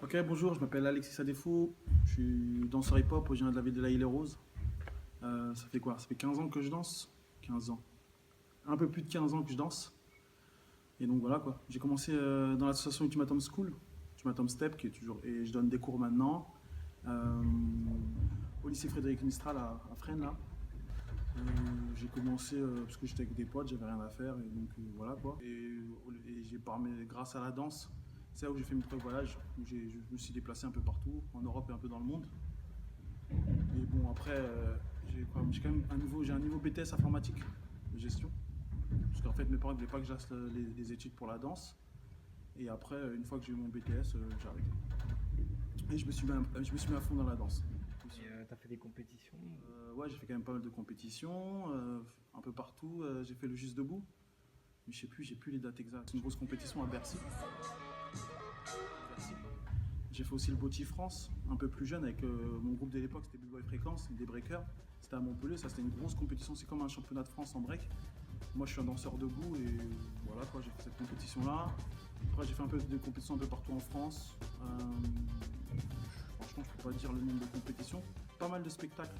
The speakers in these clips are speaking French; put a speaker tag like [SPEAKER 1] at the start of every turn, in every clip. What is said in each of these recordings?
[SPEAKER 1] Ok, bonjour, je m'appelle Alexis Sadefou, je suis danseur hip-hop, originaire de la ville de La Île-et-Rose. Ça fait quoi? Ça fait 15 ans que je danse? 15 ans. Un peu plus de 15 ans que je danse. Et donc voilà quoi. J'ai commencé dans l'association Ultimatum School, Ultimatum Step, qui est toujours. Et je donne des cours maintenant au lycée Frédéric Mistral à Fresnes là. J'ai commencé parce que j'étais avec des potes, j'avais rien à faire et donc voilà quoi. Et j'ai grâce à la danse, c'est là où j'ai fait mes premiers voyages, où je me suis déplacé un peu partout, en Europe et un peu dans le monde. Et bon après, j'ai quand même j'ai un niveau BTS informatique de gestion. Parce qu'en fait mes parents ne voulaient pas que j'aille les études pour la danse. Et après, une fois que j'ai eu mon BTS, j'ai arrêté. Et je me suis mis à fond dans la danse.
[SPEAKER 2] Et t'as fait des compétitions?
[SPEAKER 1] Ouais, j'ai fait quand même pas mal de compétitions, un peu partout. J'ai fait le Juste Debout, mais je sais plus, j'ai plus les dates exactes. C'est une grosse compétition à Bercy. J'ai fait aussi le Boti France, un peu plus jeune, avec mon groupe de l'époque, c'était B-Boy Fréquence, des breakers. C'était à Montpellier, ça c'était une grosse compétition, c'est comme un championnat de France en break. Moi je suis un danseur debout et voilà quoi, j'ai fait cette compétition-là. Après j'ai fait un peu de compétitions un peu partout en France. Franchement je peux pas dire le nombre de compétitions. Pas mal de spectacles.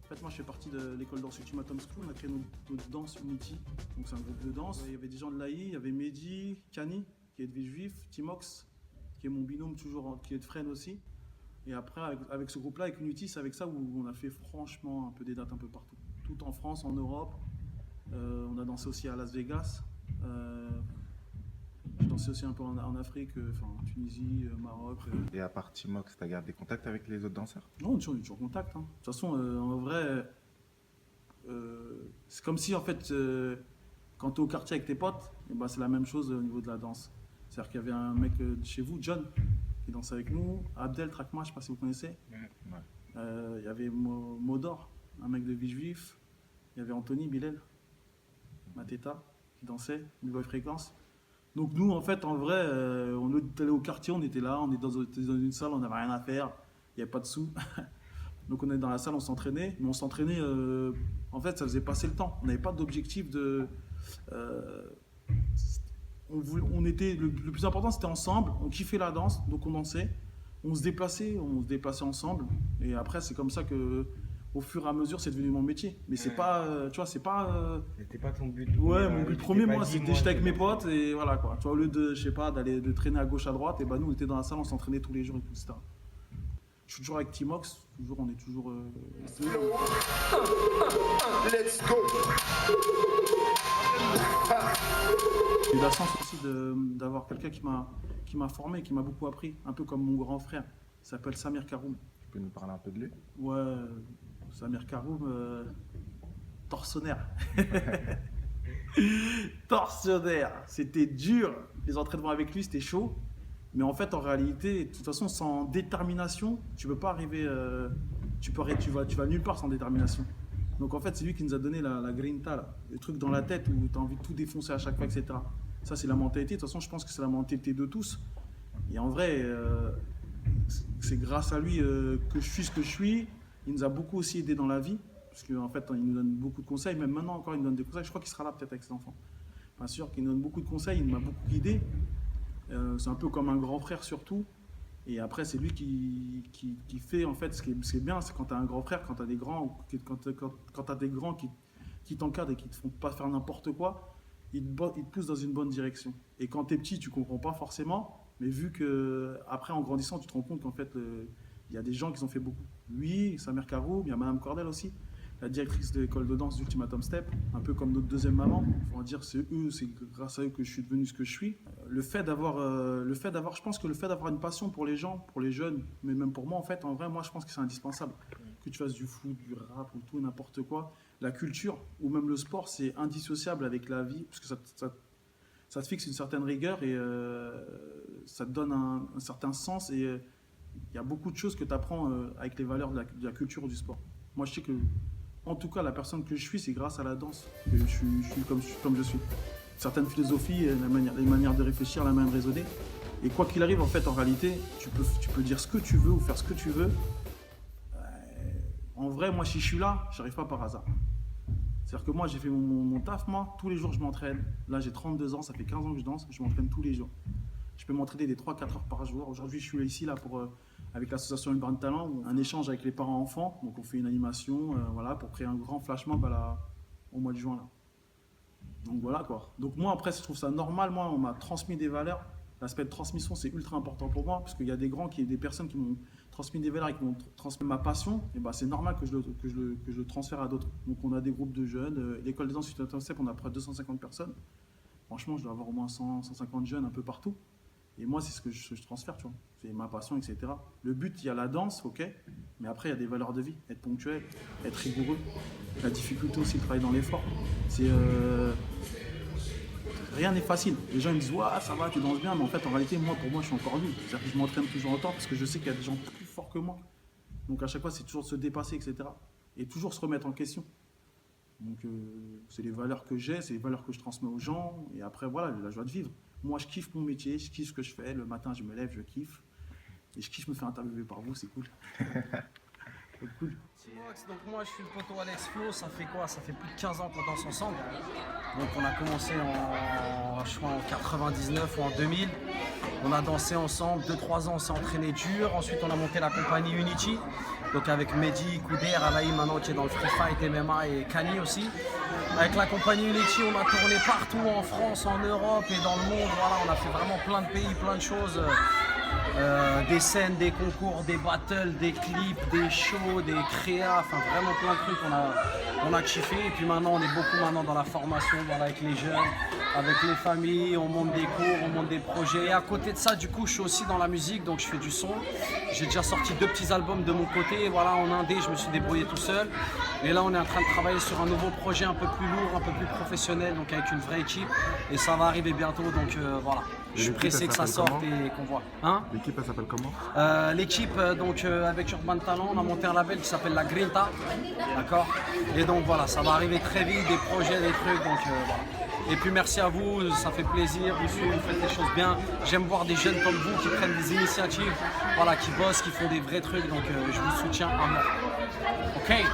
[SPEAKER 1] En fait moi je fais partie de l'école danse Ultimatum School, on a créé notre danse Unity. Donc c'est un groupe de danse. Il y avait des gens de l'AI, il y avait Mehdi, Kani, qui est de Villejuif, Timox, qui est mon binôme toujours, qui est de Fresnes aussi. Et après avec ce groupe-là, avec Unity, c'est avec ça où on a fait franchement un peu des dates un peu partout. Tout en France, en Europe. On a dansé aussi à Las Vegas. J'ai dansé aussi un peu en Afrique, en Tunisie, Maroc.
[SPEAKER 3] Et à part Timox, tu as gardé contact avec les autres danseurs?
[SPEAKER 1] Non, on est toujours en contact. Hein. De toute façon, en vrai, c'est comme si en fait, quand tu es au quartier avec tes potes, et ben, c'est la même chose au niveau de la danse. C'est-à-dire qu'il y avait un mec de chez vous, John, qui dansait avec nous, Abdel Trakma, je ne sais pas si vous connaissez.
[SPEAKER 3] Ouais.
[SPEAKER 1] Il y avait Modor, un mec de Villejuif. Il y avait Anthony Bilel, Mateta, qui dansait, B-Boy Fréquence. Donc nous, en fait, en vrai, on est allé au quartier, on était là, on était dans une salle, on n'avait rien à faire, il n'y avait pas de sous. Donc on est dans la salle, on s'entraînait, mais on s'entraînait, en fait, ça faisait passer le temps. On n'avait pas d'objectif de... le plus important, c'était ensemble, on kiffait la danse, donc on dansait, on se déplaçait ensemble. Et après, c'est comme ça que... Au fur et à mesure, c'est devenu mon métier. Mais c'est pas, tu vois, c'est pas...
[SPEAKER 2] C'était pas ton but?
[SPEAKER 1] Ouais, mon but premier, moi, c'était j'étais avec mes potes et voilà quoi. Tu vois, au lieu de, je sais pas, de traîner à gauche, à droite, et ben nous, on était dans la salle, on s'entraînait tous les jours et tout ça. Je suis toujours avec Timox, on est toujours...
[SPEAKER 4] Let's go.
[SPEAKER 1] J'ai eu la chance aussi d'avoir quelqu'un qui m'a formé, qui m'a beaucoup appris, un peu comme mon grand frère. Il s'appelle Samir Karoum.
[SPEAKER 3] Tu peux nous parler un peu de lui?
[SPEAKER 1] Ouais, Samir Karoum, tortionnaire. Tortionnaire, c'était dur. Les entraînements avec lui, c'était chaud. Mais en fait, en réalité, de toute façon, sans détermination, tu peux pas arriver. Tu vas nulle part sans détermination. Donc en fait, c'est lui qui nous a donné la grinta, là, le truc dans la tête où tu as envie de tout défoncer à chaque fois, etc. Ça, c'est la mentalité. De toute façon, je pense que c'est la mentalité de tous. Et en vrai, c'est grâce à lui que je suis ce que je suis. Il nous a beaucoup aussi aidé dans la vie. Parce qu'en fait, il nous donne beaucoup de conseils. Même maintenant encore, il nous donne des conseils. Je crois qu'il sera là peut-être avec ses enfants. Bien sûr qu'il nous donne beaucoup de conseils. Il m'a beaucoup guidé. C'est un peu comme un grand frère surtout. Et après, c'est lui qui fait en fait ce qui est bien, c'est quand tu as un grand frère, quand tu as des grands, quand tu as des grands qui t'encadrent et qui te font pas faire n'importe quoi, ils te poussent dans une bonne direction. Et quand tu es petit, tu comprends pas forcément, mais vu que après en grandissant, tu te rends compte qu'en fait, il y a des gens qui ont fait beaucoup. Lui, Samir Karoum, il y a Madame Cordel aussi, la directrice de l'école de danse d'Ultimatum Step, un peu comme notre deuxième maman. On va dire c'est grâce à eux que je suis devenu ce que je suis. Je pense que le fait d'avoir une passion pour les gens, pour les jeunes, mais même pour moi en fait, en vrai, moi je pense que c'est indispensable. Que tu fasses du foot, du rap ou tout n'importe quoi, la culture ou même le sport, c'est indissociable avec la vie, parce que ça te fixe une certaine rigueur et ça te donne un certain sens et il y a beaucoup de choses que tu apprends avec les valeurs de la culture ou du sport. Moi je sais que en tout cas, la personne que je suis, c'est grâce à la danse que je suis comme je suis. Certaines philosophies, les manières de réfléchir, la manière de raisonner. Et quoi qu'il arrive, en fait, en réalité, tu peux dire ce que tu veux ou faire ce que tu veux. En vrai, moi, si je suis là, j'arrive pas par hasard. C'est-à-dire que moi, j'ai fait mon taf, moi, tous les jours, je m'entraîne. Là, j'ai 32 ans, ça fait 15 ans que je danse, je m'entraîne tous les jours. Je peux m'entraîner des 3-4 heures par jour. Aujourd'hui, je suis ici là pour, avec l'association Urban Talent, un échange avec les parents-enfants. Donc, on fait une animation voilà, pour créer un grand flash mob au mois de juin. Là. Donc, voilà quoi. Donc, moi, après, je trouve ça normal. Moi, on m'a transmis des valeurs. L'aspect de transmission, c'est ultra important pour moi, parce qu'il y a des personnes qui m'ont transmis des valeurs et qui m'ont transmis ma passion. Et ben, c'est normal que je le transfère à d'autres. Donc, on a des groupes de jeunes. L'école des danses Suite à Step, on a près de 250 personnes. Franchement, je dois avoir au moins 100, 150 jeunes un peu partout. Et moi, c'est ce que je transfère, tu vois. C'est ma passion, etc. Le but, il y a la danse, ok. Mais après, il y a des valeurs de vie. Être ponctuel, être rigoureux. La difficulté aussi, travailler dans l'effort. C'est... Rien n'est facile. Les gens ils me disent « Ouais, ça va, tu danses bien », mais en fait, en réalité, pour moi, je suis encore nul. C'est-à-dire que je m'entraîne toujours autant parce que je sais qu'il y a des gens plus forts que moi. Donc, à chaque fois, c'est toujours se dépasser, etc. Et toujours se remettre en question. Donc, c'est les valeurs que j'ai, c'est les valeurs que je transmets aux gens. Et après, voilà, la joie de vivre. Moi, je kiffe mon métier, je kiffe ce que je fais. Le matin, je me lève, je kiffe. Et je kiffe me faire interviewer par vous, c'est cool. C'est cool.
[SPEAKER 4] Donc moi je suis le poteau Alex Flo, ça fait quoi? Ça fait plus de 15 ans qu'on danse ensemble. Donc on a commencé je crois en 99 ou en 2000. On a dansé ensemble, 2-3 ans on s'est entraîné dur. Ensuite on a monté la compagnie Unity. Donc avec Mehdi, Kouder, Alaï maintenant qui est dans le Free Fight, MMA et Kani aussi. Avec la compagnie Unity on a tourné partout en France, en Europe et dans le monde. Voilà, on a fait vraiment plein de pays, plein de choses. Des scènes, des concours, des battles, des clips, des shows, des créas, enfin vraiment plein de trucs, on a kiffé. Et puis maintenant on est beaucoup dans la formation, voilà, avec les jeunes, avec les familles, on monte des cours, on monte des projets. Et à côté de ça, du coup, je suis aussi dans la musique, donc je fais du son. J'ai déjà sorti 2 petits albums de mon côté, voilà, en indé, je me suis débrouillé tout seul. Et là on est en train de travailler sur un nouveau projet un peu plus lourd, un peu plus professionnel, donc avec une vraie équipe. Et ça va arriver bientôt, donc voilà. Je suis pressé que ça sorte et qu'on voit. Hein?
[SPEAKER 3] L'équipe, elle s'appelle comment?
[SPEAKER 4] L'équipe, donc avec Urban Talent, on a monté un label qui s'appelle La Grinta. D'accord? Et donc voilà, ça va arriver très vite, des projets, des trucs, donc voilà. Et puis merci à vous, ça fait plaisir, vous suivez, vous faites des choses bien. J'aime voir des jeunes comme vous qui prennent des initiatives, voilà, qui bossent, qui font des vrais trucs, donc je vous soutiens à mort. Ok?